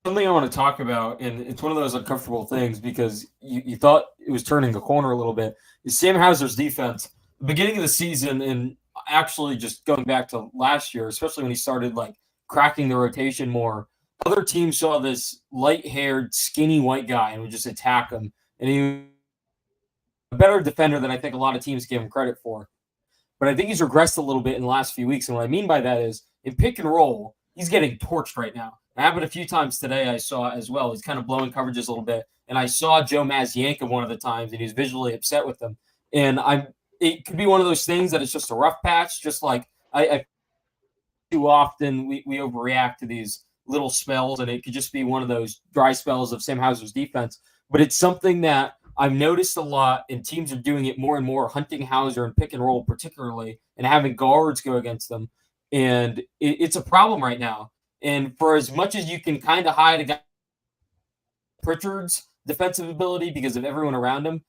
something I want to talk about, and it's one of those uncomfortable things because you thought it was turning the corner a little bit, is Sam Hauser's defense. The beginning of the season, and actually just going back to last year, especially when he started like cracking the rotation more, other teams saw this light-haired, skinny white guy and would just attack him. And he was a better defender than I think a lot of teams give him credit for. But I think he's regressed a little bit in the last few weeks. And what I mean by that is in pick and roll, he's getting torched right now. It happened a few times today I saw as well. He's kind of blowing coverages a little bit. And I saw Joe Mazzianka one of the times, and he was visually upset with them. And it could be one of those things that it's just a rough patch, just like I too often we overreact to these little spells, and it could just be one of those dry spells of Sam Hauser's defense. But it's something that I've noticed a lot, and teams are doing it more and more, hunting Hauser and pick and roll particularly, and having guards go against them. And it's a problem right now. And for as much as you can kind of hide a guy, Pritchard's defensive ability because of everyone around him,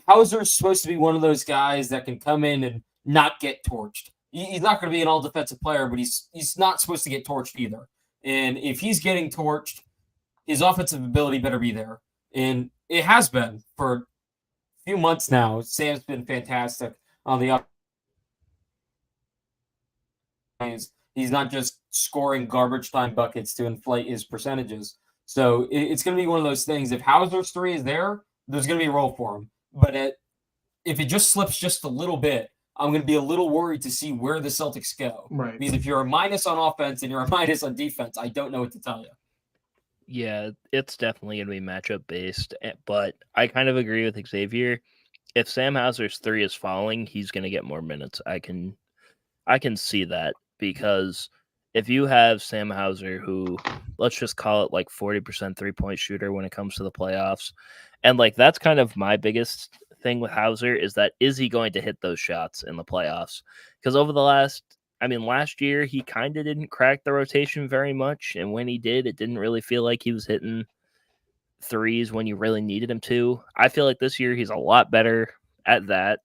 Hauser's supposed to be one of those guys that can come in and not get torched. He's not going to be an all-defensive player, but he's not supposed to get torched either. And if he's getting torched, his offensive ability better be there. And it has been for a few months now. Sam's been fantastic on the offense. He's not just scoring garbage time buckets to inflate his percentages. So it's going to be one of those things. If Hauser's 3 is there, there's going to be a role for him. But if it just slips just a little bit, I'm going to be a little worried to see where the Celtics go. Right. Because if you're a minus on offense and you're a minus on defense, I don't know what to tell you. Yeah, it's definitely going to be matchup based, but I kind of agree with Xavier. If Sam Hauser's 3 is falling, he's going to get more minutes. I can see that because if you have Sam Hauser, who let's just call it like 40% 3-point shooter when it comes to the playoffs, and like that's kind of my biggest thing with Hauser is he going to hit those shots in the playoffs? Because over the last year he kind of didn't crack the rotation very much, and when he did, it didn't really feel like he was hitting threes when you really needed him to. I feel like this year he's a lot better at that,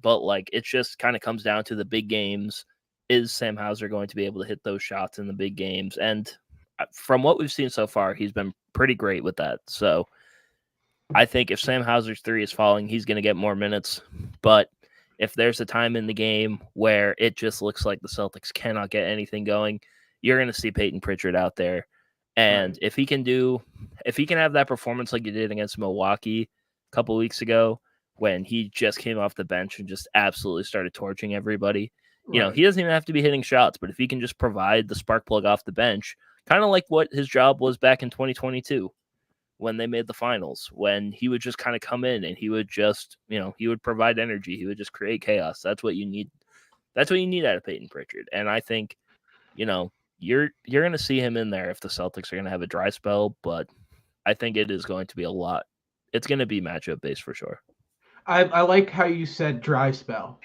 but like it just kind of comes down to the big games. Is Sam Hauser going to be able to hit those shots in the big games? And from what we've seen so far, he's been pretty great with that. So I think if Sam Hauser's three is falling, he's going to get more minutes. But if there's a time in the game where it just looks like the Celtics cannot get anything going, you're going to see Peyton Pritchard out there. And if he can have that performance like he did against Milwaukee a couple weeks ago, when he just came off the bench and just absolutely started torching everybody. Right. You know, he doesn't even have to be hitting shots, but if he can just provide the spark plug off the bench, kind of like what his job was back in 2022 when they made the finals, when he would just kind of come in and he would just, he would provide energy. He would just create chaos. That's what you need. That's what you need out of Peyton Pritchard. And I think, you're going to see him in there if the Celtics are going to have a dry spell, but I think it is going to be it's going to be matchup based for sure. I like how you said dry spell,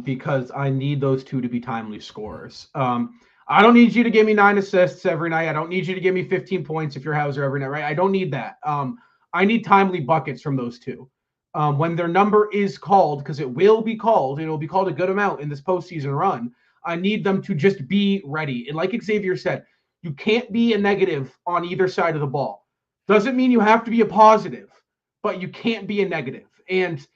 because I need those two to be timely scorers. I don't need you to give me 9 assists every night. I don't need you to give me 15 points if you're Hauser every night, right? I don't need that. I need timely buckets from those two. When their number is called, because it will be called, it'll be called a good amount in this postseason run. I need them to just be ready. And like Xavier said, you can't be a negative on either side of the ball. Doesn't mean you have to be a positive, but you can't be a negative. And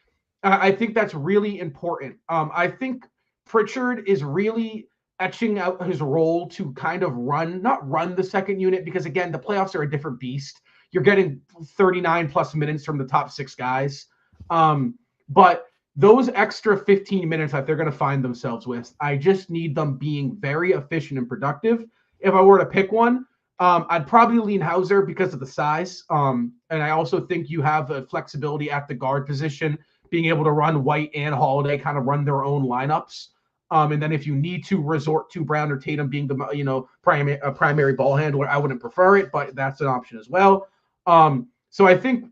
I think that's really important. I think Pritchard is really etching out his role to kind of not run the second unit, because again, the playoffs are a different beast. You're getting 39 plus minutes from the top 6 guys. But those extra 15 minutes that they're going to find themselves with, I just need them being very efficient and productive. If I were to pick one, I'd probably lean Hauser because of the size. And I also think you have a flexibility at the guard position, being able to run White and Holiday kind of run their own lineups. And then if you need to resort to Brown or Tatum being the primary ball handler, I wouldn't prefer it, but that's an option as well. So I think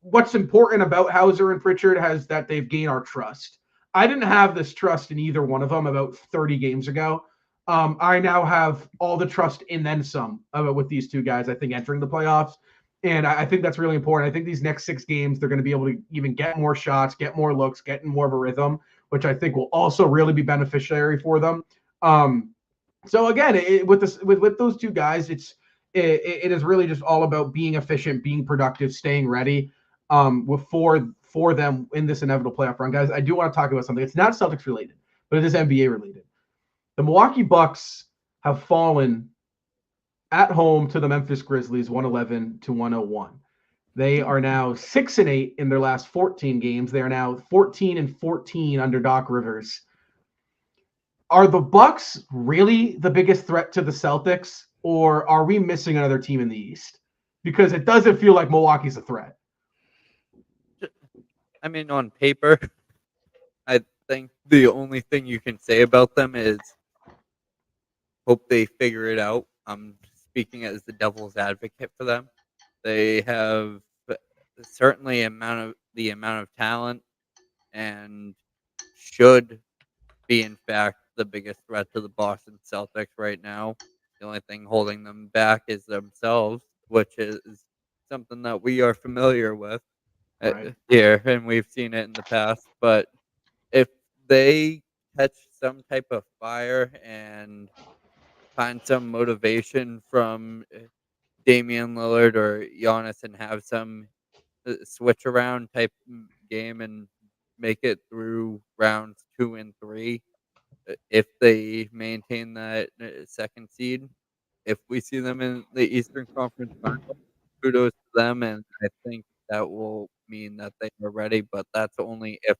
what's important about Hauser and Pritchard is that they've gained our trust. I didn't have this trust in either one of them about 30 games ago. I now have all the trust and then some with these two guys, I think, entering the playoffs. And I think that's really important. I think these next 6 games, they're going to be able to even get more shots, get more looks, get in more of a rhythm, which I think will also really be beneficiary for them. So again, with those two guys, it is really just all about being efficient, being productive, staying ready for them in this inevitable playoff run. Guys, I do want to talk about something. It's not Celtics related, but it is NBA related. The Milwaukee Bucks have fallen at home to the Memphis Grizzlies 111-101. They are now 6-8 in their last 14 games. They are now 14-14 under Doc Rivers. Are the Bucks really the biggest threat to the Celtics, or are we missing another team in the East? Because it doesn't feel like Milwaukee's a threat. I mean, on paper, I think the only thing you can say about them is hope they figure it out. I'm speaking as the devil's advocate for them. They have certainly the amount of talent and should be, in fact, the biggest threat to the Boston Celtics right now. The only thing holding them back is themselves, which is something that we are familiar with here, and we've seen it in the past. But if they catch some type of fire and find some motivation from Damian Lillard or Giannis and have some switch around type game and make it through rounds 2 and 3, if they maintain that second seed, if we see them in the Eastern Conference Finals, kudos to them, and I think that will mean that they are ready, but that's only if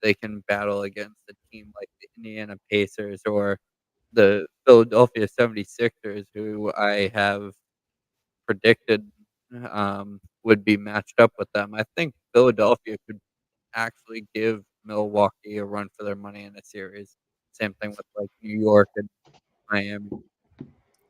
they can battle against a team like the Indiana Pacers or the Philadelphia 76ers, who I have predicted would be matched up with them. I think Philadelphia could actually give Milwaukee a run for their money in a series. Same thing with like New York and Miami.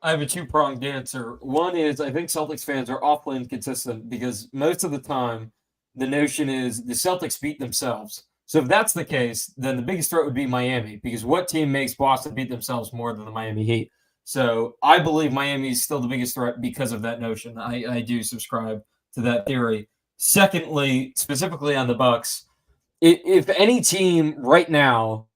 I have a two-pronged answer. One is I think Celtics fans are awfully inconsistent because most of the time the notion is the Celtics beat themselves. So if that's the case, then the biggest threat would be Miami because what team makes Boston beat themselves more than the Miami Heat? So I believe Miami is still the biggest threat because of that notion. I do subscribe to that theory. Secondly, specifically on the Bucks, if any team right now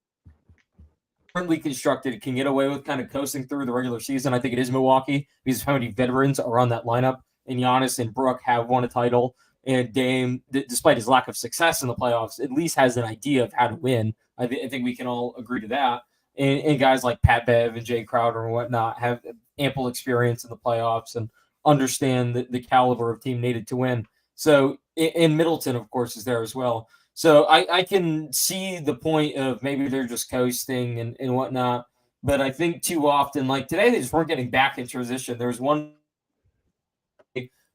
currently constructed can get away with kind of coasting through the regular season, I think it is Milwaukee because of how many veterans are on that lineup. And Giannis and Brooke have won a title. And Dame, despite his lack of success in the playoffs, at least has an idea of how to win. I think we can all agree to that. And guys like Pat Bev and Jay Crowder and whatnot have ample experience in the playoffs and understand the caliber of team needed to win. So, and Middleton, of course, is there as well. So I can see the point of maybe they're just coasting and whatnot. But I think too often, like today, they just weren't getting back in transition. There was one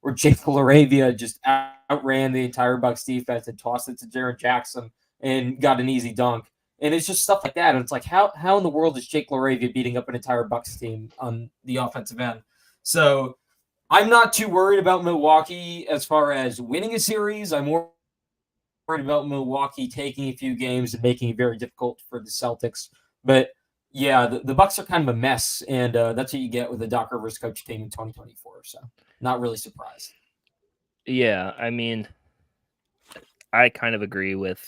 where Jake LaRavia just outran the entire Bucks defense and tossed it to Jaren Jackson and got an easy dunk. And it's just stuff like that. And it's like, how in the world is Jake LaRavia beating up an entire Bucks team on the offensive end? So I'm not too worried about Milwaukee as far as winning a series. I'm more worried about Milwaukee taking a few games and making it very difficult for the Celtics. But yeah, the Bucks are kind of a mess, and that's what you get with the Doc Rivers coach team in 2024. So not really surprised. Yeah, I mean, I kind of agree with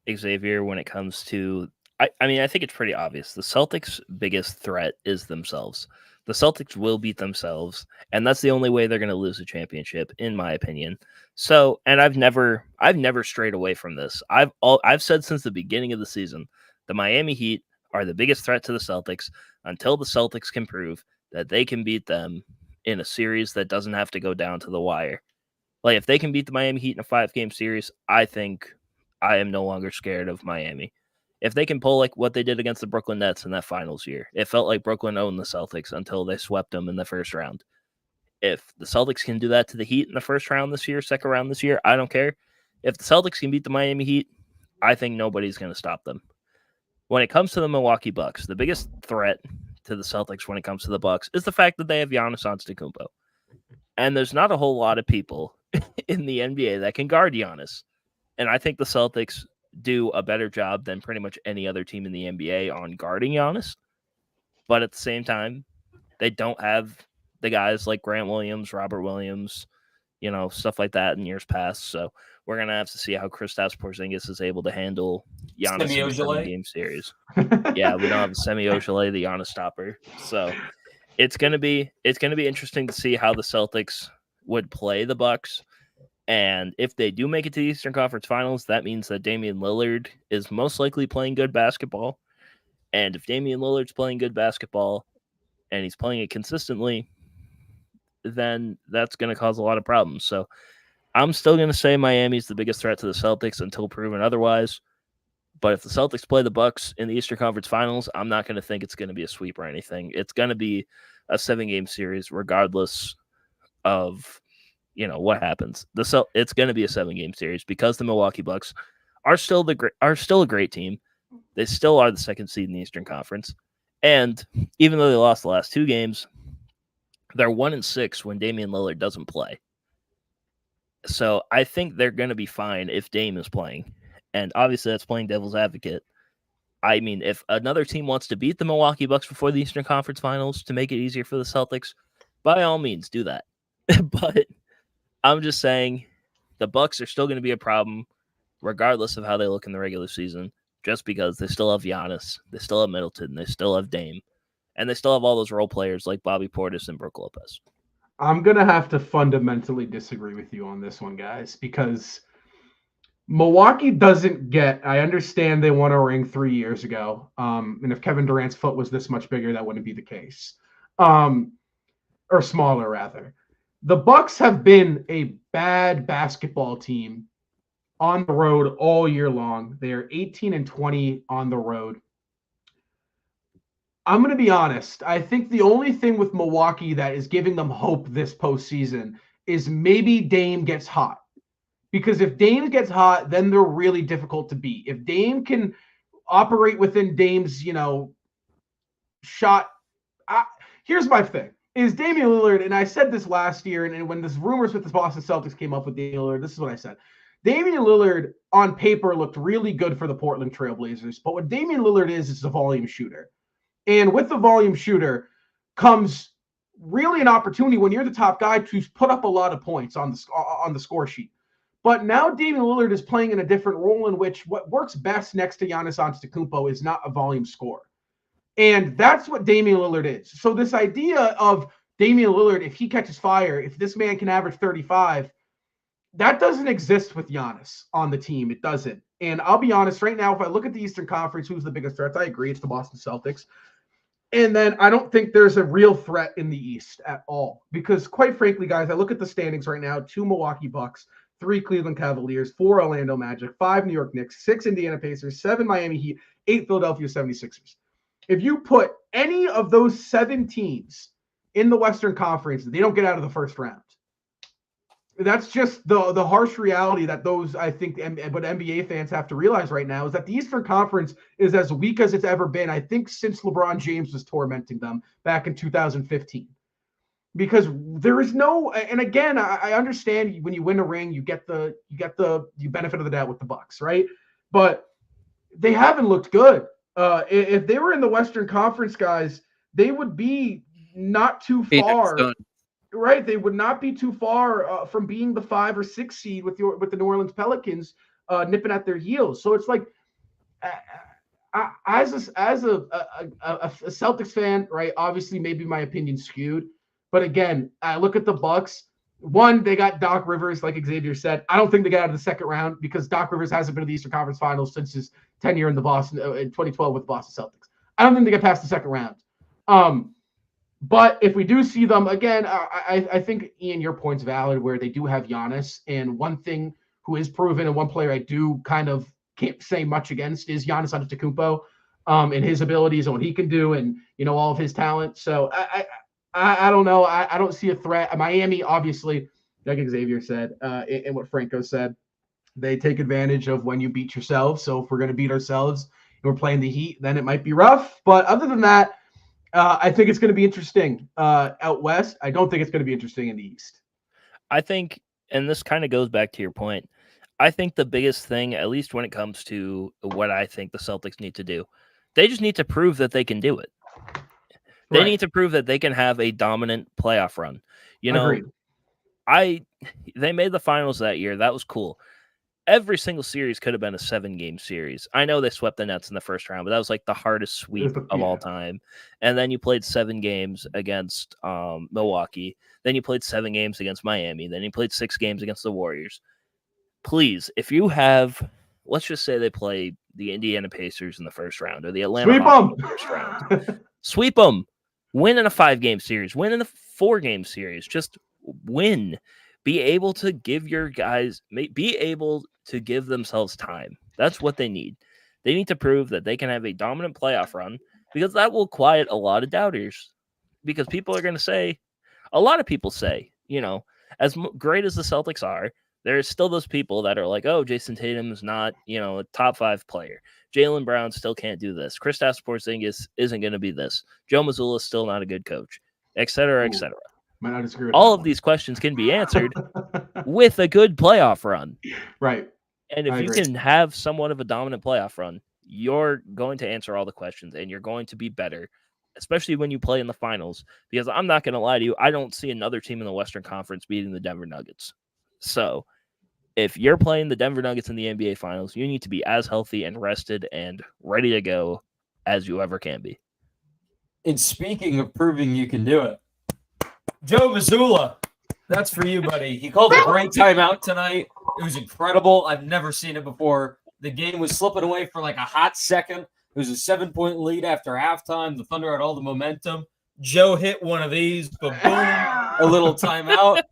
Xavier when it comes to. I mean, I think it's pretty obvious. The Celtics' biggest threat is themselves. The Celtics will beat themselves, and that's the only way they're going to lose a championship, in my opinion. So, and I've never strayed away from this. I've said since the beginning of the season, the Miami Heat are the biggest threat to the Celtics until the Celtics can prove that they can beat them in a series that doesn't have to go down to the wire. Like, if they can beat the Miami Heat in a 5-game series, I think I am no longer scared of Miami. If they can pull like what they did against the Brooklyn Nets in that finals year, it felt like Brooklyn owned the Celtics until they swept them in the first round. If the Celtics can do that to the Heat in the first round this year, second round this year, I don't care. If the Celtics can beat the Miami Heat, I think nobody's going to stop them. When it comes to the Milwaukee Bucks, the biggest threat to the Celtics when it comes to the Bucks is the fact that they have Giannis Antetokounmpo. And there's not a whole lot of people in the NBA that can guard Giannis. And I think the Celtics do a better job than pretty much any other team in the NBA on guarding Giannis. But at the same time, they don't have the guys like Grant Williams, Robert Williams, stuff like that in years past. So we're going to have to see how Kristaps Porzingis is able to handle Giannis in a 7-game series. Yeah, we don't have a Semi Ojeleye, the Giannis stopper. So it's going to be interesting to see how the Celtics would play the Bucks. And if they do make it to the Eastern Conference Finals, that means that Damian Lillard is most likely playing good basketball. And if Damian Lillard's playing good basketball and he's playing it consistently, then that's going to cause a lot of problems. So I'm still going to say Miami's the biggest threat to the Celtics until proven otherwise. But if the Celtics play the Bucks in the Eastern Conference Finals, I'm not going to think it's going to be a sweep or anything. It's going to be a 7-game series regardless of what happens. It's going to be a 7-game series because the Milwaukee Bucks are still a great team. They still are the second seed in the Eastern Conference. And even though they lost the last 2 games, they're 1-6 when Damian Lillard doesn't play. So I think they're going to be fine if Dame is playing. And obviously that's playing devil's advocate. I mean, if another team wants to beat the Milwaukee Bucks before the Eastern Conference Finals to make it easier for the Celtics, by all means, do that. But I'm just saying the Bucks are still going to be a problem regardless of how they look in the regular season, just because they still have Giannis, they still have Middleton, they still have Dame, and they still have all those role players like Bobby Portis and Brook Lopez. I'm going to have to fundamentally disagree with you on this one, guys, because Milwaukee doesn't get – I understand they won a ring 3 years ago, and if Kevin Durant's foot was this much bigger, that wouldn't be the case. Or smaller, rather. The Bucks have been a bad basketball team on the road all year long. They are 18-20 on the road. I'm going to be honest. I think the only thing with Milwaukee that is giving them hope this postseason is maybe Dame gets hot. Because if Dame gets hot, then they're really difficult to beat. If Dame can operate within Dame's, shot, here's my thing. Is Damian Lillard, and I said this last year, and when this rumors with the Boston Celtics came up with Damian Lillard, this is what I said. Damian Lillard on paper looked really good for the Portland Trailblazers, but what Damian Lillard is a volume shooter. And with the volume shooter comes really an opportunity when you're the top guy to put up a lot of points on the score sheet. But now Damian Lillard is playing in a different role in which what works best next to Giannis Antetokounmpo is not a volume scorer. And that's what Damian Lillard is. So this idea of Damian Lillard, if he catches fire, if this man can average 35, that doesn't exist with Giannis on the team. It doesn't. And I'll be honest, right now, if I look at the Eastern Conference, who's the biggest threat? I agree, it's the Boston Celtics. And then I don't think there's a real threat in the East at all. Because quite frankly, guys, I look at the standings right now, 2 Milwaukee Bucks, 3 Cleveland Cavaliers, 4 Orlando Magic, 5 New York Knicks, 6 Indiana Pacers, 7 Miami Heat, 8 Philadelphia 76ers. If you put any of those 7 teams in the Western Conference, they don't get out of the first round. That's just the harsh reality that those, I think, what NBA fans have to realize right now is that the Eastern Conference is as weak as it's ever been, I think, since LeBron James was tormenting them back in 2015. Because there is no, and again, I understand when you win a ring, you get the benefit of the doubt with the Bucks, right? But they haven't looked good. If they were in the Western Conference, guys, they would be not too far, right? They would not be too far from being the 5 or 6 seed with the New Orleans Pelicans nipping at their heels. So it's like, as a Celtics fan, right? Obviously, maybe my opinion's skewed, but again, I look at the Bucks. One, they got Doc Rivers, like Xavier said. I don't think they got out of the second round because Doc Rivers hasn't been to the Eastern Conference Finals since his tenure in the Boston in 2012 with the Boston Celtics. I don't think they get past the second round. But if we do see them again, I think Ian, your point's valid where they do have Giannis, and one thing who is proven, and one player I do kind of can't say much against is Giannis Antetokounmpo, and his abilities and what he can do, and all of his talent. So I don't know. I don't see a threat. Miami, obviously, like Xavier said, and what Franco said, they take advantage of when you beat yourselves. So if we're going to beat ourselves and we're playing the Heat, then it might be rough. But other than that, I think it's going to be interesting out west. I don't think it's going to be interesting in the East. I think, and this kind of goes back to your point, I think the biggest thing, at least when it comes to what I think the Celtics need to do, they just need to prove that they can do it. They need to prove that they can have a dominant playoff run. Agreed. They made the finals that year. That was cool. Every single series could have been a 7-game series. I know they swept the Nets in the first round, but that was like the hardest sweep of all time. And then you played 7 games against Milwaukee. Then you played 7 games against Miami. Then you played 6 games against the Warriors. Please, if you have, let's just say they play the Indiana Pacers in the first round or the Atlanta Hawks in the first round. Sweep them. Win in a 5-game series. Win in a 4-game series. Just win. Be able to give your guys, be able to give themselves time. That's what they need. They need to prove that they can have a dominant playoff run because that will quiet a lot of doubters. Because people are going to say, a lot of people say, as great as the Celtics are, there's still those people that are like, oh, Jason Tatum is not, a top 5 player. Jaylen Brown still can't do this. Kristaps Porzingis isn't going to be this. Joe Mazzulla is still not a good coach, et cetera, et cetera. Might not disagree with all of these questions can be answered with a good playoff run. Right. And if you can have somewhat of a dominant playoff run, you're going to answer all the questions and you're going to be better, especially when you play in the finals. Because I'm not going to lie to you, I don't see another team in the Western Conference beating the Denver Nuggets. So if you're playing the Denver Nuggets in the NBA Finals, you need to be as healthy and rested and ready to go as you ever can be. And speaking of proving you can do it, Joe Mazzulla, that's for you, buddy. He called a great timeout tonight. It was incredible. I've never seen it before. The game was slipping away for like a hot second. It was a 7-point lead after halftime. The Thunder had all the momentum. Joe hit one of these, boom, a little timeout.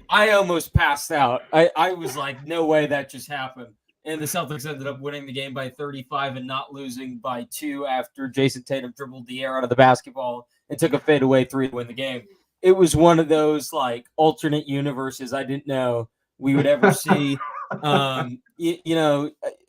I almost passed out. I was like, no way that just happened. And the Celtics ended up winning the game by 35 and not losing by 2 after Jason Tatum dribbled the air out of the basketball and took a fadeaway 3 to win the game. It was one of those like alternate universes I didn't know we would ever see. I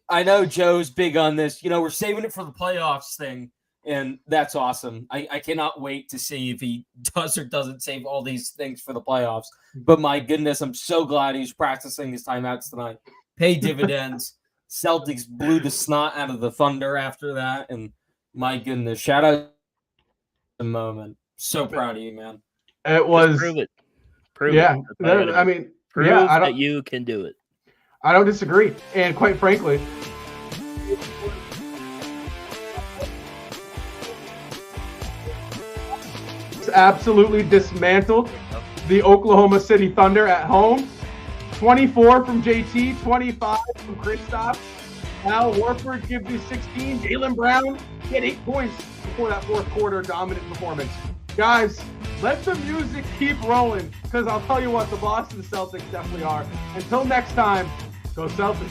know Joe's big on this. We're saving it for the playoffs thing. And that's awesome. I cannot wait to see if he does or doesn't save all these things for the playoffs. But my goodness, I'm so glad he's practicing his timeouts tonight. Pay dividends. Celtics blew the snot out of the Thunder after that. And my goodness, shout out the moment. So proud of you, man. It was. Just prove it. Prove Yeah. it. I mean, prove yeah, that you can do it. I don't disagree. And quite frankly, it's absolutely dismantled the Oklahoma City Thunder at home. 24 from JT, 25 from Kristaps. Al Horford gives you 16. Jaylen Brown get 8 points before that fourth quarter dominant performance. Guys, let the music keep rolling, because I'll tell you what, the Boston Celtics definitely are. Until next time, go Celtics.